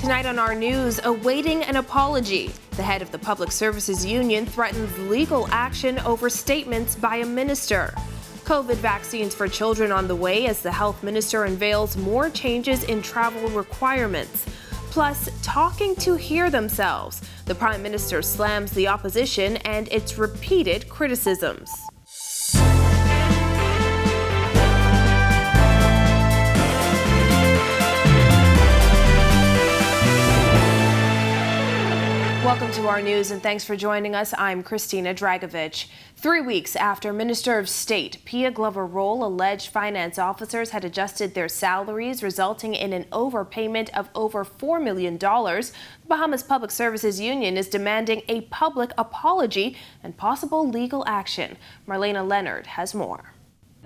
Tonight on our news, awaiting an apology. The head of the Public Services Union threatens legal action over statements by a minister. COVID vaccines for children on the way as the health minister unveils more changes in travel requirements. Plus, talking to hear themselves. The Prime Minister slams the opposition and its repeated criticisms. Welcome to our news and thanks for joining us. I'm Christina Dragovich. 3 weeks after Minister of State Pia Glover-Roll alleged finance officers had adjusted their salaries, resulting in an overpayment of over $4 million, the Bahamas Public Services Union is demanding a public apology and possible legal action. Marlena Leonard has more.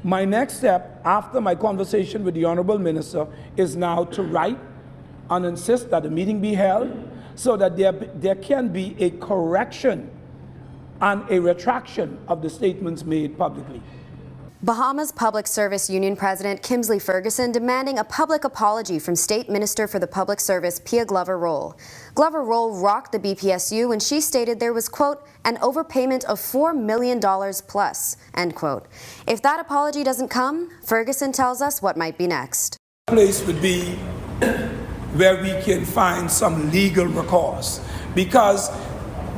My next step after my conversation with the Honorable Minister is now to write and insist that a meeting be held so that there can be a correction and a retraction of the statements made publicly. Bahamas Public Service Union President Kimsley Ferguson demanding a public apology from State Minister for the Public Service Pia Glover-Roll. Glover-Roll rocked the BPSU when she stated there was, quote, an overpayment of $4 million plus, end quote. If that apology doesn't come, Ferguson tells us what might be next. The place would be where we can find some legal recourse, because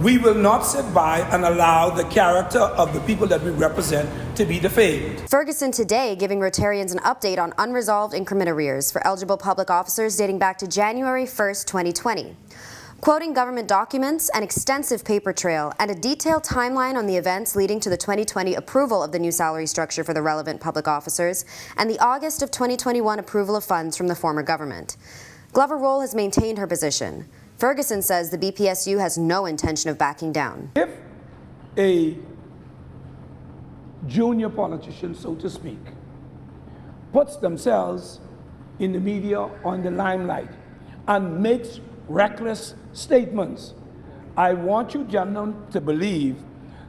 we will not sit by and allow the character of the people that we represent to be defamed. Ferguson today giving Rotarians an update on unresolved increment arrears for eligible public officers dating back to January 1st, 2020. Quoting government documents, an extensive paper trail, and a detailed timeline on the events leading to the 2020 approval of the new salary structure for the relevant public officers and the August of 2021 approval of funds from the former government. Glover-Roll has maintained her position. Ferguson says the BPSU has no intention of backing down. If a junior politician, so to speak, puts themselves in the media on the limelight and makes reckless statements, I want you gentlemen to believe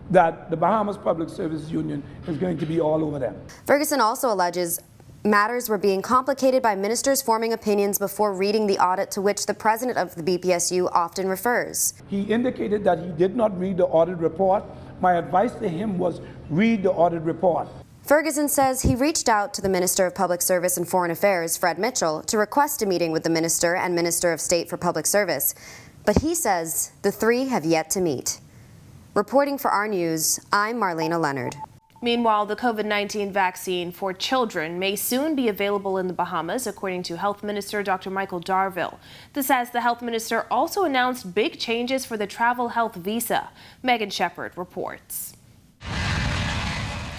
that the Bahamas Public Service Union is going to be all over them. Ferguson also alleges matters were being complicated by ministers forming opinions before reading the audit to which the president of the BPSU often refers. He indicated that he did not read the audit report. My advice to him was read the audit report. Ferguson says he reached out to the Minister of Public Service and Foreign Affairs, Fred Mitchell, to request a meeting with the Minister and Minister of State for Public Service, but he says the three have yet to meet. Reporting for our news, I'm Marlena Leonard. Meanwhile, the COVID-19 vaccine for children may soon be available in the Bahamas, according to Health Minister Dr. Michael Darville. This as the Health Minister also announced big changes for the travel health visa. Megan Shepard reports.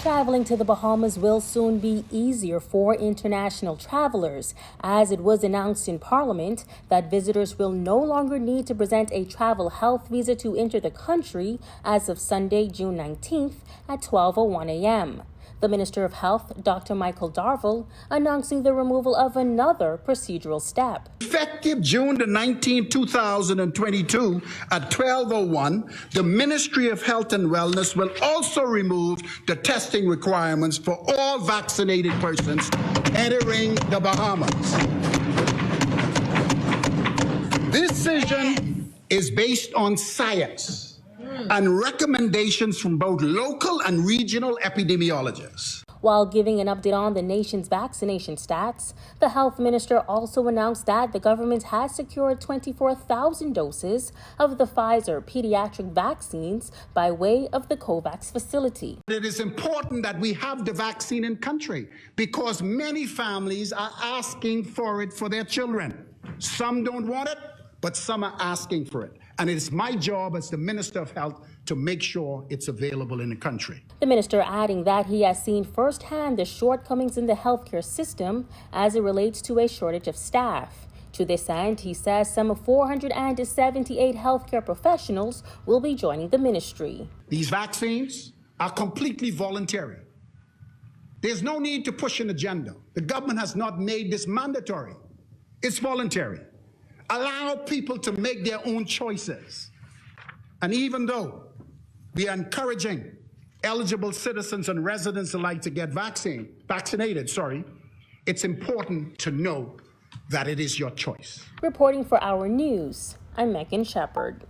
Traveling to the Bahamas will soon be easier for international travelers, as it was announced in Parliament that visitors will no longer need to present a travel health visa to enter the country as of Sunday, June 19th at 12:01 a.m. The Minister of Health, Dr. Michael Darville, announcing the removal of another procedural step. Effective June the 19th, 2022 at 12:01, the Ministry of Health and Wellness will also remove the testing requirements for all vaccinated persons entering the Bahamas. This decision is based on science and recommendations from both local and regional epidemiologists. While giving an update on the nation's vaccination stats, the health minister also announced that the government has secured 24,000 doses of the Pfizer pediatric vaccines by way of the COVAX facility. It is important that we have the vaccine in country because many families are asking for it for their children. Some don't want it, but some are asking for it. And it is my job as the Minister of Health to make sure it's available in the country. The minister adding that he has seen firsthand the shortcomings in the healthcare system as it relates to a shortage of staff. To this end, he says some 478 healthcare professionals will be joining the ministry. These vaccines are completely voluntary. There's no need to push an agenda. The government has not made this mandatory. It's voluntary. Allow people to make their own choices. And even though we are encouraging eligible citizens and residents alike to get vaccinated, it's important to know that it is your choice. Reporting for Our News, I'm Megan Shepard.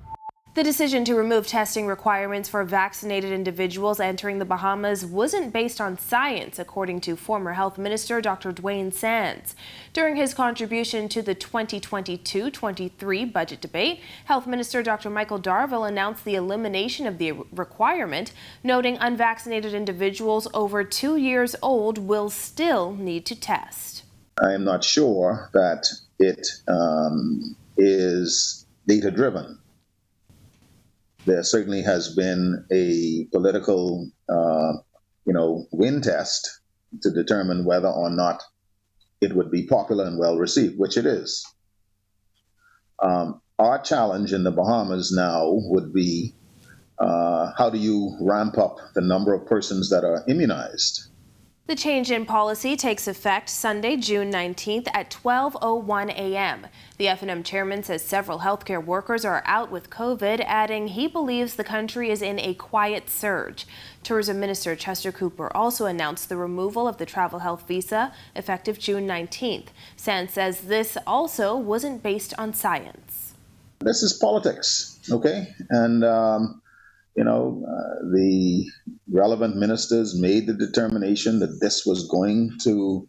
The decision to remove testing requirements for vaccinated individuals entering the Bahamas wasn't based on science, according to former Health Minister Dr. Dwayne Sands. During his contribution to the 2022-23 budget debate, Health Minister Dr. Michael Darville announced the elimination of the requirement, noting unvaccinated individuals over 2 years old will still need to test. I am not sure that it is data-driven. There certainly has been a political, wind test to determine whether or not it would be popular and well received, which it is. Our challenge in the Bahamas now would be how do you ramp up the number of persons that are immunized? The change in policy takes effect Sunday, June 19th at 12:01 a.m. The F&M chairman says several healthcare workers are out with COVID, adding he believes the country is in a quiet surge. Tourism Minister Chester Cooper also announced the removal of the travel health visa effective June 19th. Sands says this also wasn't based on science. This is politics, okay? And the relevant ministers made the determination that this was going to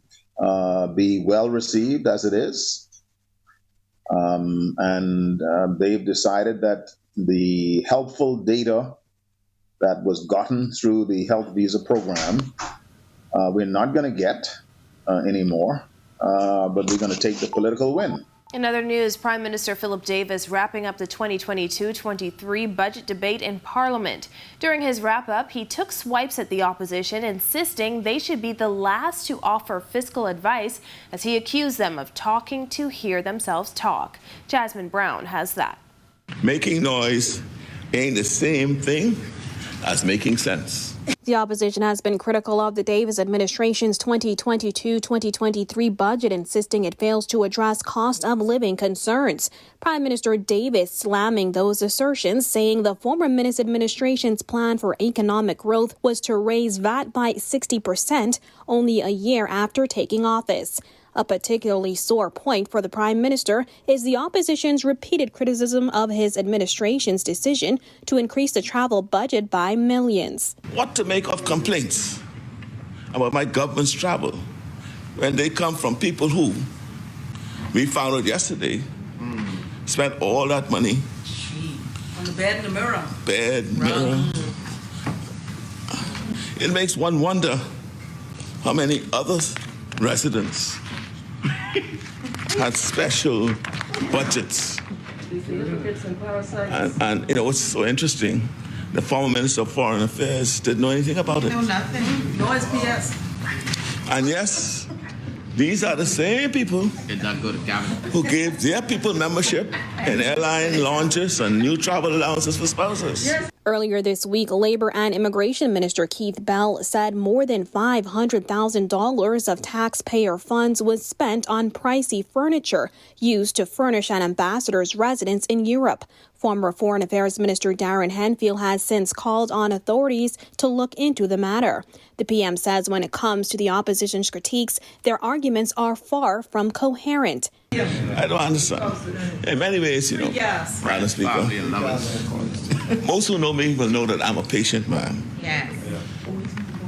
be well received as it is. And they've decided that the helpful data that was gotten through the health visa program, we're not going to get anymore, but we're going to take the political win. In other news, Prime Minister Philip Davis wrapping up the 2022-23 budget debate in Parliament. During his wrap-up, he took swipes at the opposition, insisting they should be the last to offer fiscal advice as he accused them of talking to hear themselves talk. Jasmine Brown has that. Making noise ain't the same thing as making sense. The opposition has been critical of the Davis administration's 2022-2023 budget, insisting it fails to address cost of living concerns. Prime Minister Davis slamming those assertions, saying the former Minister administration's plan for economic growth was to raise VAT by 60% only a year after taking office. A particularly sore point for the Prime Minister is the opposition's repeated criticism of his administration's decision to increase the travel budget by millions. What to make of complaints about my government's travel when they come from people who, we found out yesterday, spent all that money on the bed and the mirror. Mirror. It makes one wonder how many other residents had special budgets. And what's so interesting, the former Minister of Foreign Affairs didn't know anything about it. No, nothing. No SPS. And yes, these are the same people who gave their people membership in airline lounges and new travel allowances for spouses. Yes. Earlier this week, Labor and Immigration Minister Keith Bell said more than $500,000 of taxpayer funds was spent on pricey furniture used to furnish an ambassador's residence in Europe. Former Foreign Affairs Minister Darren Henfield has since called on authorities to look into the matter. The PM says when it comes to the opposition's critiques, their arguments are far from coherent. I don't understand. In many ways, Madam Speaker, most who know me will know that I'm a patient man. Yes.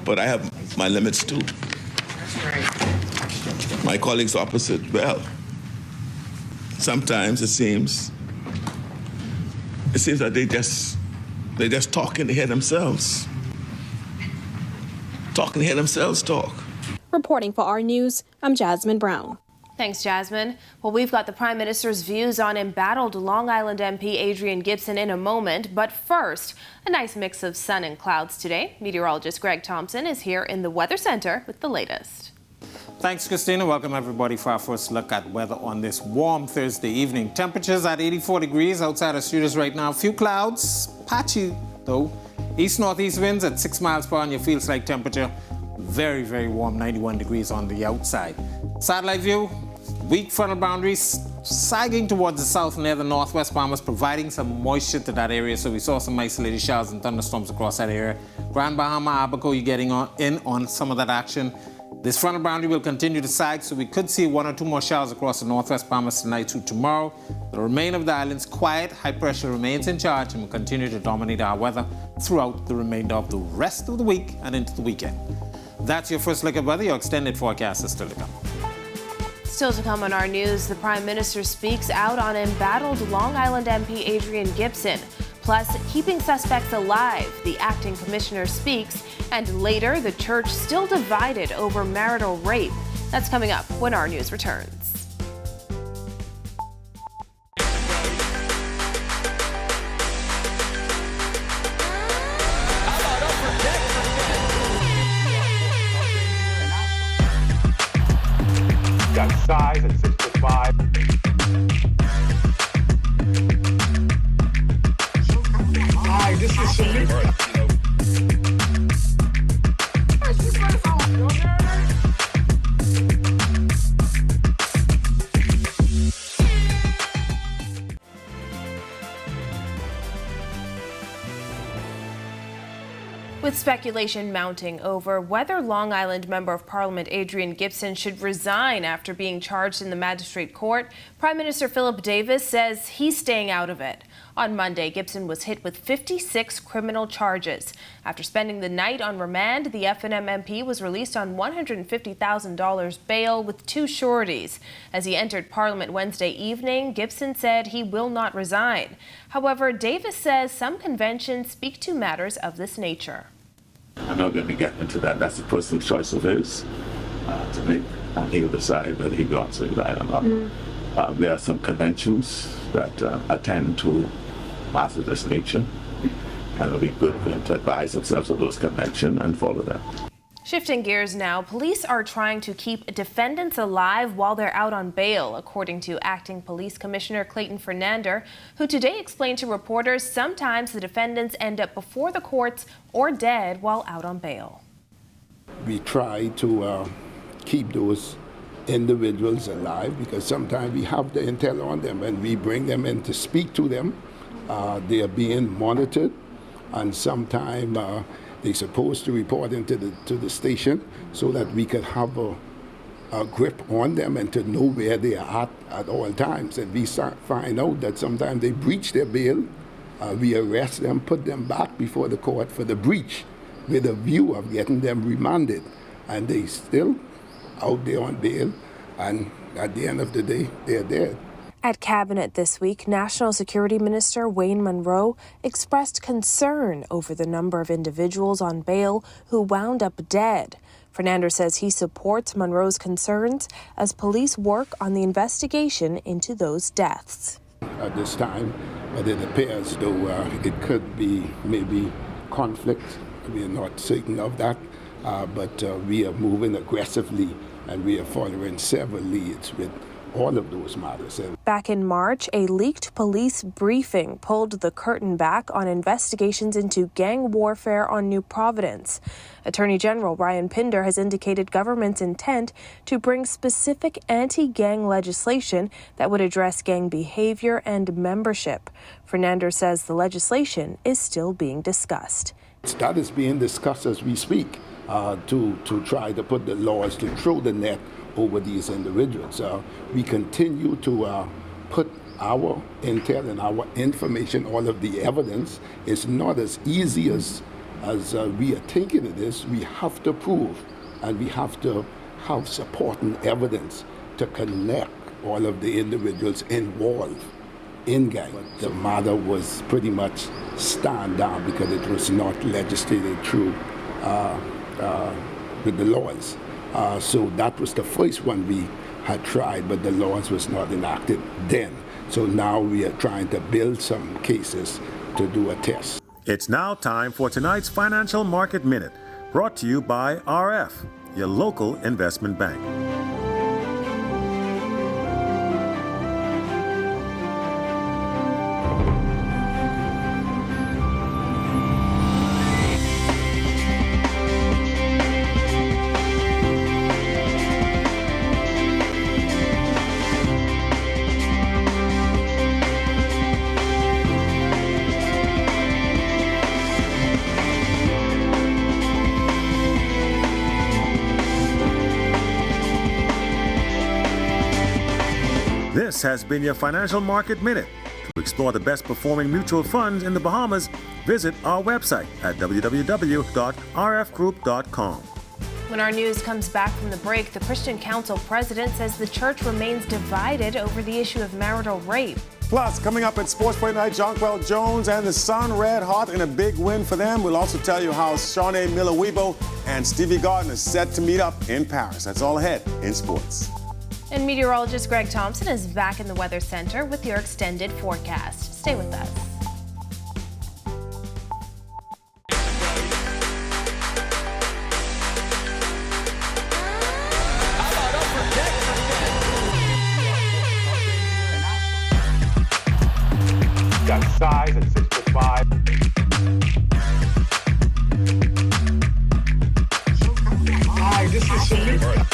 But I have my limits too. That's right. My colleagues opposite, well, sometimes it seems that they just talk and they hear themselves. Talk and hear themselves talk. Reporting for Our News, I'm Jasmine Brown. Thanks, Jasmine. Well, we've got the Prime Minister's views on embattled Long Island MP Adrian Gibson in a moment. But first, a nice mix of sun and clouds today. Meteorologist Greg Thompson is here in the Weather Center with the latest. Thanks, Christina. Welcome, everybody, for our first look at weather on this warm Thursday evening. Temperatures at 84 degrees outside our studios right now. Few clouds, patchy, though. East-northeast winds at 6 miles per hour on your feels-like temperature. Very, very warm, 91 degrees on the outside. Satellite view, weak frontal boundaries sagging towards the south near the northwest Bahamas, providing some moisture to that area. So we saw some isolated showers and thunderstorms across that area. Grand Bahama, Abaco, you're getting in on some of that action. This frontal boundary will continue to sag, so we could see 1 or 2 more showers across the northwest Bahamas tonight to tomorrow. The remainder of the island's quiet, high pressure remains in charge and will continue to dominate our weather throughout the remainder of the rest of the week and into the weekend. That's your first look at weather. Your extended forecast is still to come. Still to come on our news, the Prime Minister speaks out on embattled Long Island MP Adrian Gibson. Plus, keeping suspects alive, the acting commissioner speaks. And later, the church still divided over marital rape. That's coming up when our news returns. Got size at 6'5". Hi, this is Shamika. With speculation mounting over whether Long Island Member of Parliament Adrian Gibson should resign after being charged in the magistrate court, Prime Minister Philip Davis says he's staying out of it. On Monday, Gibson was hit with 56 criminal charges. After spending the night on remand, the FNM MP was released on $150,000 bail with 2 sureties. As he entered Parliament Wednesday evening, Gibson said he will not resign. However, Davis says some conventions speak to matters of this nature. I'm not going to get into that. That's a personal choice of his to make, and he'll decide whether he wants to resign or not. There are some conventions that attend to matters of this nature, and it'll be good for him to advise himself of those conventions and follow them. Shifting gears now, police are trying to keep defendants alive while they're out on bail, according to Acting Police Commissioner Clayton Fernander, who today explained to reporters sometimes the defendants end up before the courts or dead while out on bail. We try to keep those individuals alive because sometimes we have the intel on them and we bring them in to speak to them. They are being monitored, and sometimes they're supposed to report into the station so that we can have a grip on them and to know where they are at all times. And we find out that sometimes they breach their bail. We arrest them, put them back before the court for the breach with a view of getting them remanded. And they still out there on bail, and at the end of the day, they're dead. At Cabinet this week, National Security Minister Wayne Munro expressed concern over the number of individuals on bail who wound up dead. Fernando says he supports Munro's concerns as police work on the investigation into those deaths. At this time, but it appears though it could be maybe conflict. We are not certain of that, but we are moving aggressively and we are following several leads with all of those matters. Back in March, a leaked police briefing pulled the curtain back on investigations into gang warfare on New Providence. Attorney General Ryan Pinder has indicated government's intent to bring specific anti-gang legislation that would address gang behavior and membership. Fernando says the legislation is still being discussed. That is being discussed as we speak to try to put the laws to throw the net over these individuals. We continue to put our intel and our information, all of the evidence. It's not as easy as we are thinking it is. We have to prove, and we have to have supporting evidence to connect all of the individuals involved in gang. The matter was pretty much stand down because it was not legislated through with the laws. So that was the first one we had tried, but the laws was not enacted then. So now we are trying to build some cases to do a test. It's now time for tonight's Financial Market Minute, brought to you by RF, your local investment bank. This has been your Financial Market Minute. To explore the best performing mutual funds in the Bahamas, visit our website at www.rfgroup.com. When our news comes back from the break, the Christian Council president says the church remains divided over the issue of marital rape. Plus, coming up at Sports Play Night, Jonquel Jones and the Sun red hot in a big win for them. We'll also tell you how Shawnee Miller-Weibo and Stevie Gardner set to meet up in Paris. That's all ahead in sports. And meteorologist Greg Thompson is back in the Weather Center with your extended forecast. Stay with us. Got size at 6'5". Hi, this is Shamika.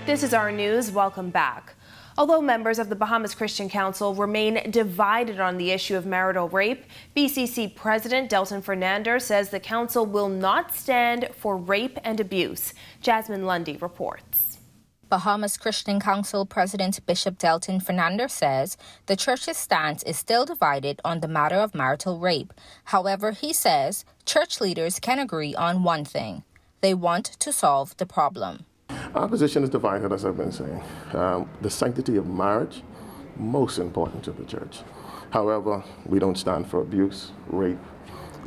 This is our news. Welcome back. Although members of the Bahamas Christian Council remain divided on the issue of marital rape, BCC President Delton Fernandez says the council will not stand for rape and abuse. Jasmine Lundy reports. Bahamas Christian Council President Bishop Delton Fernandez says the church's stance is still divided on the matter of marital rape. However, he says church leaders can agree on one thing. They want to solve the problem. Our position is divided, as I've been saying. The sanctity of marriage, most important to the church. However, we don't stand for abuse, rape,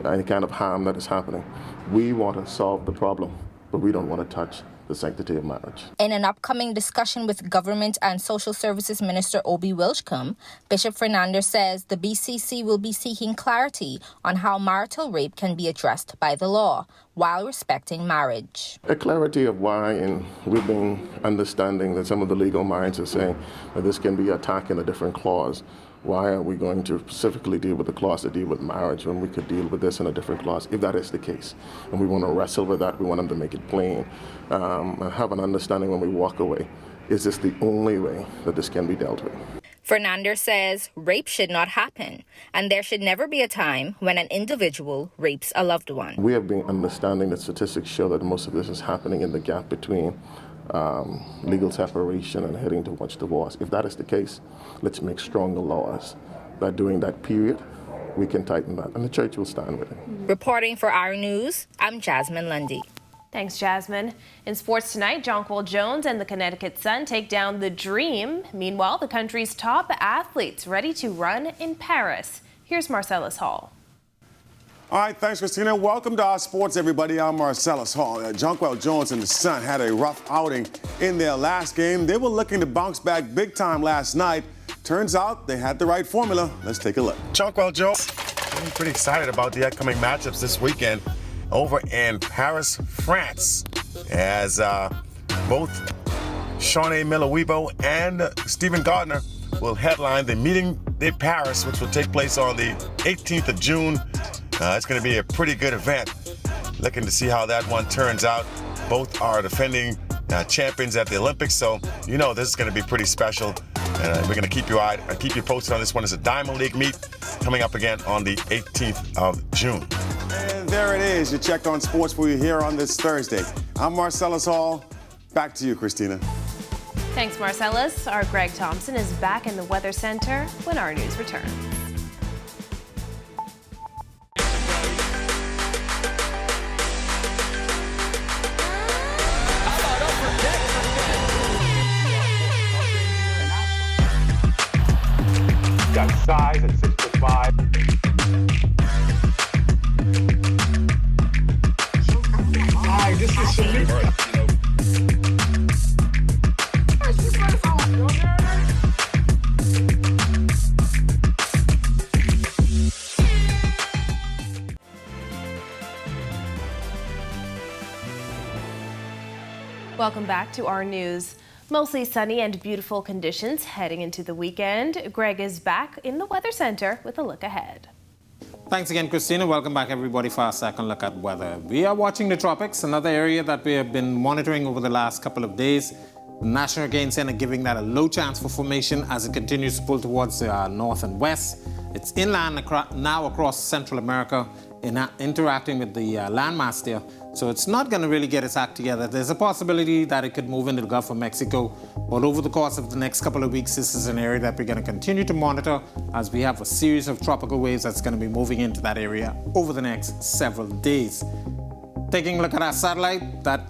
any kind of harm that is happening. We want to solve the problem, but we don't want to touch the sanctity of marriage. In an upcoming discussion with Government and Social Services Minister Obi Wilchcombe, Bishop Fernandez says the BCC will be seeking clarity on how marital rape can be addressed by the law while respecting marriage. A clarity of why, and we've been understanding that some of the legal minds are saying that this can be attacked in a different clause. Why are we going to specifically deal with the clause that deal with marriage when we could deal with this in a different clause, if that is the case? And we want to wrestle with that. We want them to make it plain and have an understanding when we walk away. Is this the only way that this can be dealt with? Fernandez says rape should not happen, and there should never be a time when an individual rapes a loved one. We have been understanding that statistics show that most of this is happening in the gap between legal separation and heading towards divorce. If that is the case, let's make stronger laws that during that period we can tighten that, and the church will stand with it. Reporting for Our News, I'm Jasmine Lundy. Thanks, Jasmine. In sports tonight, Jonquel Jones and the Connecticut Sun take down the Dream. Meanwhile, the country's top athletes ready to run in Paris. Here's Marcellus Hall. All right, thanks, Christina. Welcome to our sports, everybody. I'm Marcellus Hall. Jonquel Jones and the Sun had a rough outing in their last game. They were looking to bounce back big time last night. Turns out they had the right formula. Let's take a look. Jonquel Jones, I'm pretty excited about the upcoming matchups this weekend over in Paris, France, as both Shawnee Miller-Weibo and Stephen Gardner will headline the Meeting de Paris, which will take place on the 18th of June. It's going to be a pretty good event. Looking to see how that one turns out. Both are defending champions at the Olympics, so you know this is going to be pretty special. And we're going to keep you posted on this one. It's a Diamond League meet coming up again on the 18th of June. And there it is. You check on sports for you here on this Thursday. I'm Marcellus Hall. Back to you, Christina. Thanks, Marcellus. Our Greg Thompson is back in the Weather Center when our news returns. Got size at 6'5". Hi, this is Shamika. Welcome back to our news. Mostly sunny and beautiful conditions heading into the weekend. Greg is back in the Weather Center with a look ahead. Thanks again, Christina. Welcome back, everybody, for our second look at weather. We are watching the tropics, another area that we have been monitoring over the last couple of days. The National Hurricane Center giving that a low chance for formation as it continues to pull towards the north and west. It's inland now across Central America, interacting with the landmass there. So it's not going to really get its act together. There's a possibility that it could move into the Gulf of Mexico. But over the course of the next couple of weeks, this is an area that we're going to continue to monitor as we have a series of tropical waves that's going to be moving into that area over the next several days. Taking a look at our satellite, that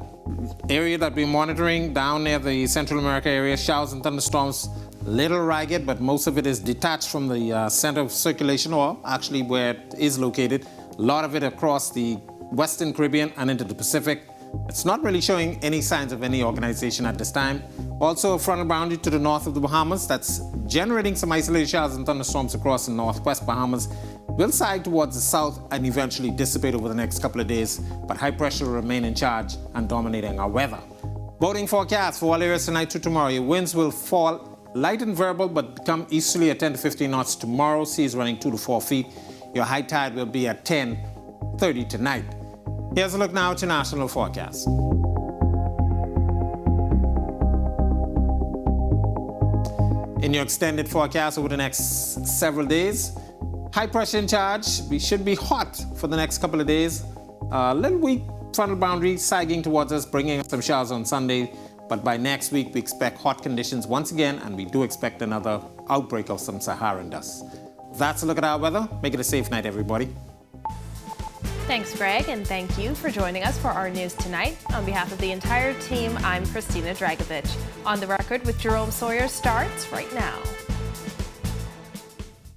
area that we're monitoring down near the Central America area, showers and thunderstorms, little ragged, but most of it is detached from the center of circulation, or actually where it is located. A lot of it across the Western Caribbean and into the Pacific. It's not really showing any signs of any organization at this time. Also, a frontal boundary to the north of the Bahamas that's generating some isolated showers and thunderstorms across the northwest Bahamas will side towards the south and eventually dissipate over the next couple of days, but high pressure will remain in charge and dominating our weather. Boating forecast for all areas tonight to tomorrow. Your winds will fall light and variable, but become easterly at 10 to 15 knots tomorrow. Seas running 2 to 4 feet. Your high tide will be at 10:30 tonight. Here's a look now at your national forecast. In your extended forecast over the next several days, high pressure in charge. We should be hot for the next couple of days. A little weak frontal boundary sagging towards us, bringing us some showers on Sunday. But by next week, we expect hot conditions once again, and we do expect another outbreak of some Saharan dust. That's a look at our weather. Make it a safe night, everybody. Thanks, Greg, and thank you for joining us for our news tonight. On behalf of the entire team, I'm Christina Dragovich. On the Record with Jerome Sawyer starts right now.